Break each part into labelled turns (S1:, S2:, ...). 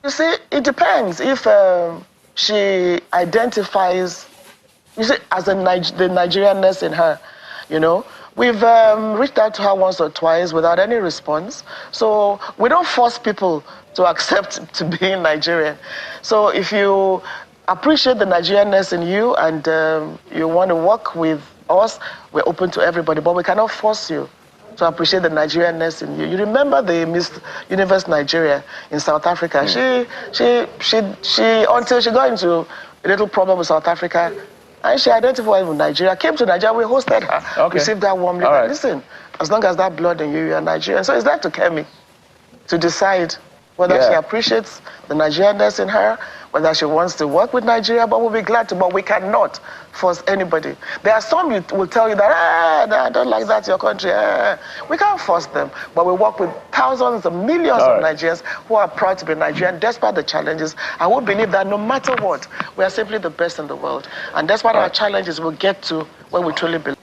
S1: You see, it depends. If she identifies, you see, as the Nigerianness in her, you know, we've reached out to her once or twice without any response. So we don't force people to accept to being Nigerian. So if you appreciate the Nigerianness in you and you want to work with us, we're open to everybody, but we cannot force you to appreciate the Nigerianness in you. You remember the Miss Universe Nigeria in South Africa? She until she got into a little problem with South Africa, and she identified with Nigeria, came to Nigeria, we hosted her, received her warmly. Right. Listen, as long as that blood in you, you're Nigerian. So it's left to Kemi to decide whether she appreciates the Nigerianness in her, whether she wants to work with Nigeria, but we'll be glad to, but we cannot force anybody. There are some who will tell you that, I don't like that, your country. We can't force them, but we work with thousands of millions of Nigerians who are proud to be Nigerian despite the challenges. I would believe that no matter what, we are simply the best in the world. And despite our challenges, we'll get to where we truly belong.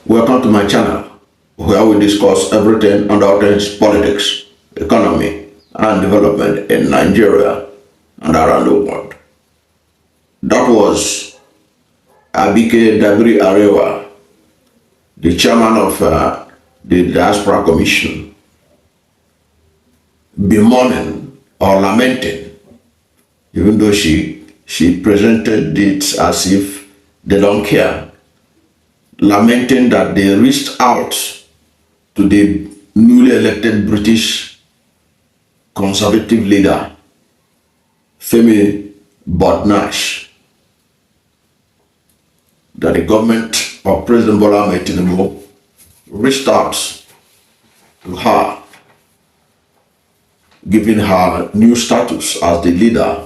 S2: Welcome to my channel, where we discuss everything on all things politics, economy, and development in Nigeria and around the world. That was Abike Dabiri Arewa, the chairman of the Diaspora Commission, bemoaning or lamenting, even though she presented it as if they don't care, lamenting that they reached out to the newly elected British conservative leader, Kemi Badenoch, that the government of President Bola Ahmed Tinubu reached out to her, giving her new status as the leader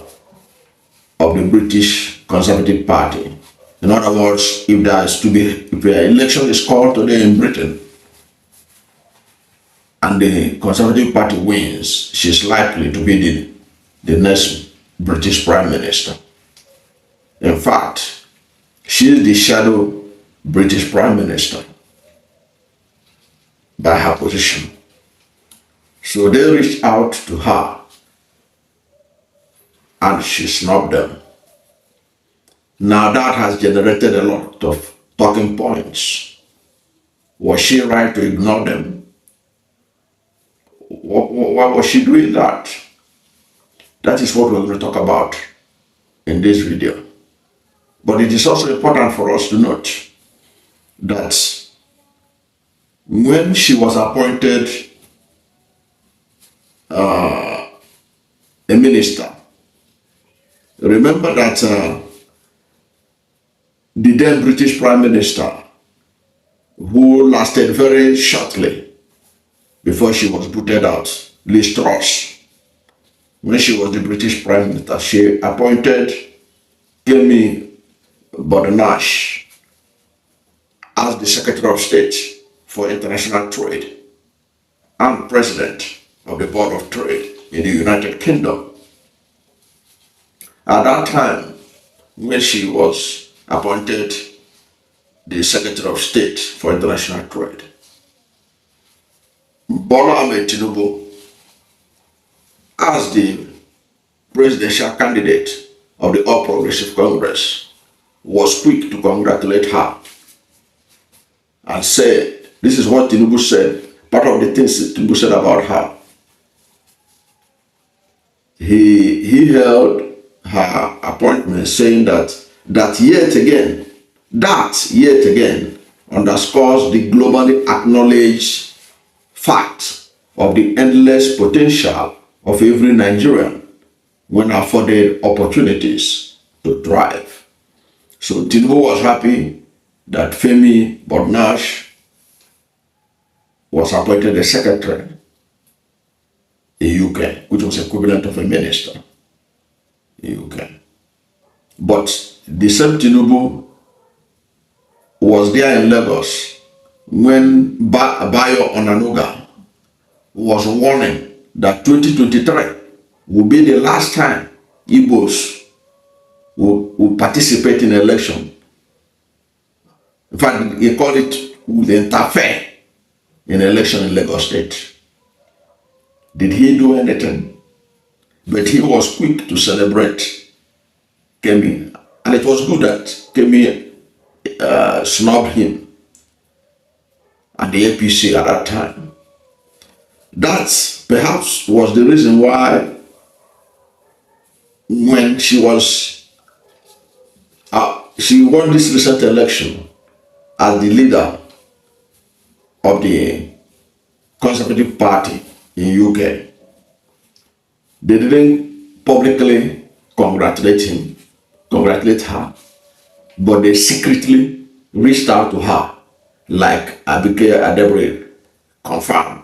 S2: of the British Conservative Party. In other words, if the election is called today in Britain, and the Conservative Party wins, she's likely to be the next British Prime Minister. In fact, she is the shadow British Prime Minister by her position. So they reached out to her and she snubbed them. Now that has generated a lot of talking points. Was she right to ignore them? Why was she doing that? That is what we're going to talk about in this video. But it is also important for us to note that when she was appointed a minister, remember that the then British Prime Minister, who lasted very shortly before she was booted out, Truss, when she was the British Prime Minister, she appointed Kemi Badenoch as the Secretary of State for International Trade and President of the Board of Trade in the United Kingdom. At that time, when she was appointed the Secretary of State for International Trade, Bola Ahmed Tinubu, as the presidential candidate of the All Progressive Congress, was quick to congratulate her and said, this is what Tinubu said, part of the things that Tinubu said about her. He held her appointment saying that yet again underscores the globally acknowledged fact of the endless potential of every Nigerian when afforded opportunities to thrive. So Tinubu was happy that Kemi Badenoch was appointed a secretary in UK, which was equivalent of a minister in UK. But the same Tinubu was there in Lagos when Bayo Onanuga was warning that 2023 will be the last time Igbos will participate in election. In fact, he called it will interfere in election in Lagos State. Did he do anything? But he was quick to celebrate Kemi. And it was good that Kemi snubbed him at the APC at that time. That perhaps was the reason why when she won this recent election as the leader of the Conservative Party in UK, they didn't publicly congratulate her, but they secretly reached out to her, like Abike Adebre confirmed.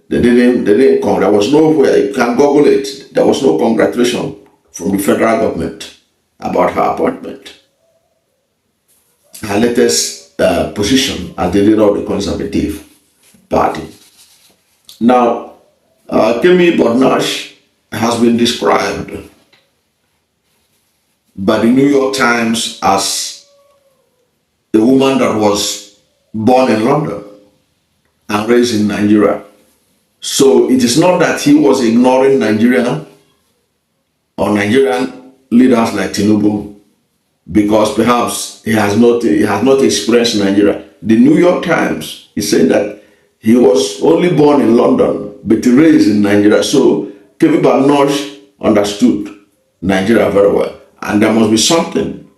S2: They didn't there was nowhere, you can Google it, there was no congratulation from the federal government about her appointment. Her latest position as the leader of the Conservative Party. Now, Kemi Badenoch has been described by the New York Times as a woman that was born in London and raised in Nigeria. So it is not that he was ignoring Nigeria or Nigerian leaders like Tinubu because perhaps he has not experienced Nigeria. The New York Times is saying that he was only born in London but raised in Nigeria. So Kemi Badenoch understood Nigeria very well. And there must be something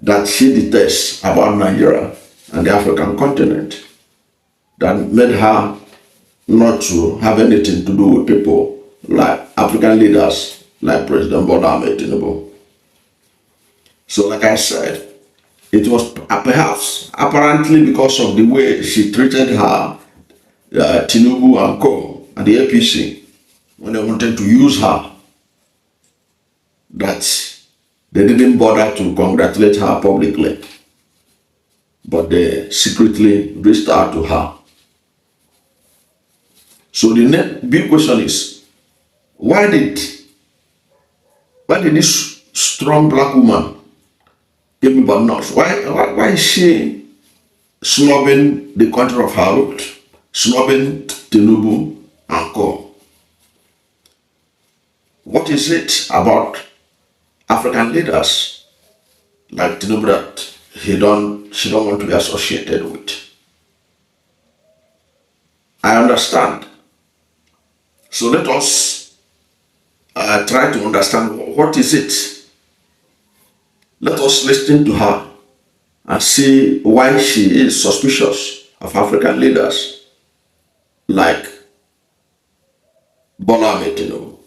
S2: that she detests about Nigeria and the African continent that made her not to have anything to do with people like African leaders like President Bola Ahmed Tinubu. So like I said, it was perhaps apparently because of the way she treated her, Tinubu and co at the APC, when they wanted to use her, that they didn't bother to congratulate her publicly, but they secretly reached out to her. So the next big question is, why did this strong black woman, Kemi Badenoch, why is she snubbing the country of her root, snubbing Tinubu and co? What is it about African leaders like Tinubu that she don't want to be associated with? I understand. So let us try to understand what is it. Let us listen to her and see why she is suspicious of African leaders like Bola Ahmed Tinubu.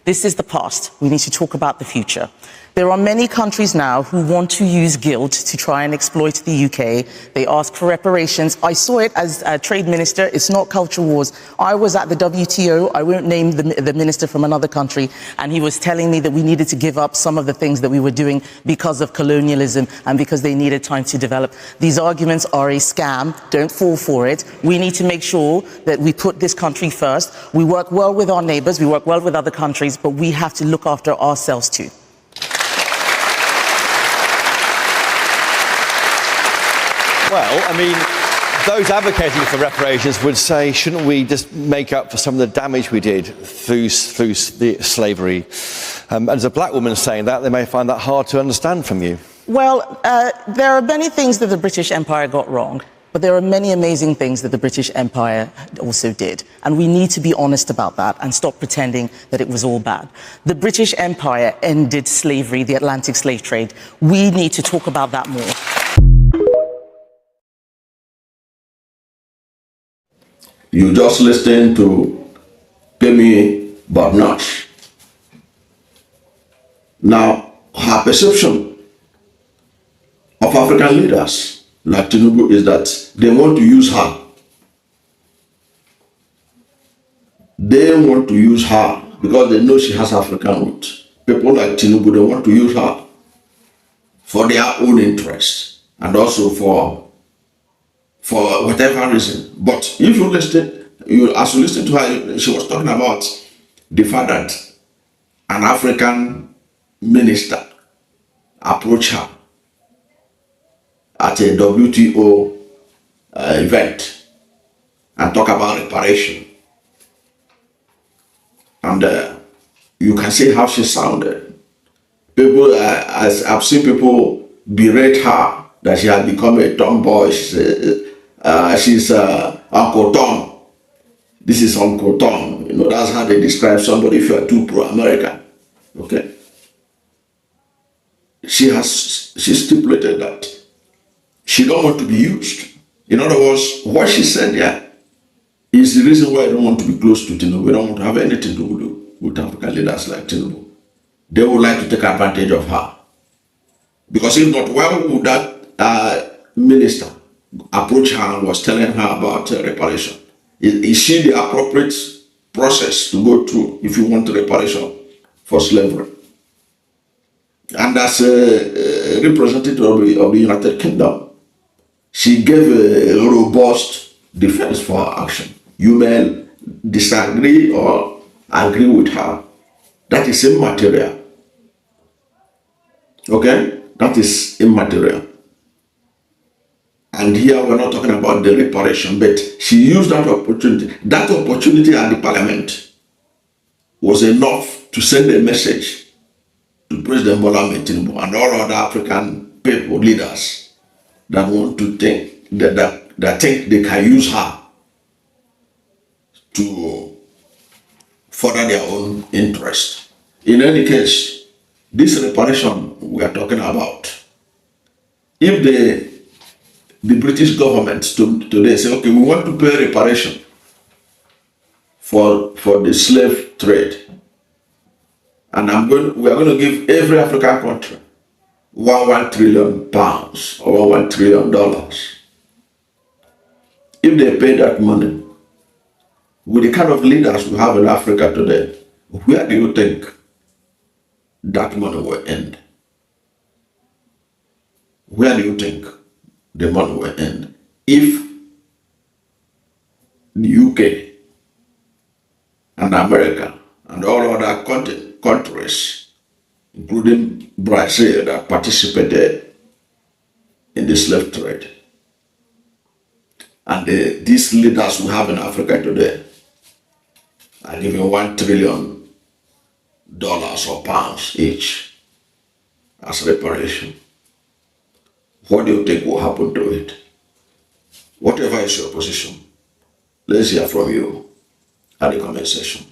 S3: This is the past. We need to talk about the future. There are many countries now who want to use guilt to try and exploit the UK. They ask for reparations. I saw it as a trade minister. It's not culture wars. I was at the WTO. I won't name the minister from another country. And he was telling me that we needed to give up some of the things that we were doing because of colonialism and because they needed time to develop. These arguments are a scam. Don't fall for it. We need to make sure that we put this country first. We work well with our neighbors. We work well with other countries, but we have to look after ourselves too.
S4: Well, I mean, those advocating for reparations would say, shouldn't we just make up for some of the damage we did through the slavery? As a black woman saying that, they may find that hard to understand from you.
S3: Well, there are many things that the British Empire got wrong, but there are many amazing things that the British Empire also did. And we need to be honest about that and stop pretending that it was all bad. The British Empire ended slavery, the Atlantic slave trade. We need to talk about that more.
S2: You just listened to Kemi Badenoch. Now, her perception of African leaders like Tinubu is that they want to use her. They want to use her because they know she has African roots. People like Tinubu, they want to use her for their own interests and also for whatever reason. But if you listen, as you listen to her, she was talking about the fact that an African minister approached her at a WTO event and talk about reparation. And you can see how she sounded. People, I've seen people berate her that she had become a tomboy. She's Uncle Tom. This is Uncle Tom. You know, that's how they describe somebody if you are too pro-American. Okay. She stipulated that she don't want to be used. In other words, what she said there is the reason why I don't want to be close to Tinubu. We don't want to have anything to do with African leaders like Tinubu. They would like to take advantage of her. Because if not, why would that minister approach her and was telling her about reparation? Is she the appropriate process to go through if you want reparation for slavery? And as a representative of the United Kingdom, she gave a robust defense for her action. You may disagree or agree with her. That is immaterial. Okay? That is immaterial. And here we're not talking about the reparation, but she used that opportunity. That opportunity at the parliament was enough to send a message to President Bola Ahmed Tinubu and all other African people, leaders that want to think, that think they can use her to further their own interest. In any case, this reparation we are talking about, if the British government today say, okay, we want to pay reparation for the slave trade, and we are going to give every African country £1 trillion or $1 trillion. If they pay that money, with the kind of leaders we have in Africa today, where do you think that money will end? Where do you think the money will end? If the UK and America and all other countries, including Brazil, that participated in the slave trade, and these leaders we have in Africa today are giving $1 trillion or pounds each as reparation, what do you think will happen to it? Whatever is your position, let's hear from you at the comment section.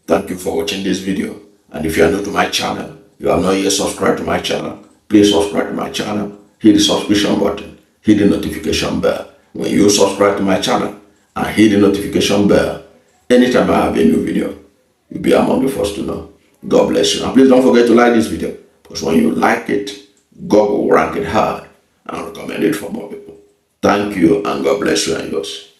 S2: Thank you for watching this video. And if you are new to my channel, you have not yet subscribed to my channel, please subscribe to my channel, hit the subscription button, hit the notification bell. When you subscribe to my channel and hit the notification bell, anytime I have a new video, you'll be among the first to know. God bless you. And please don't forget to like this video, because when you like it, God will rank it hard and recommend it for more people. Thank you, and God bless you and yours.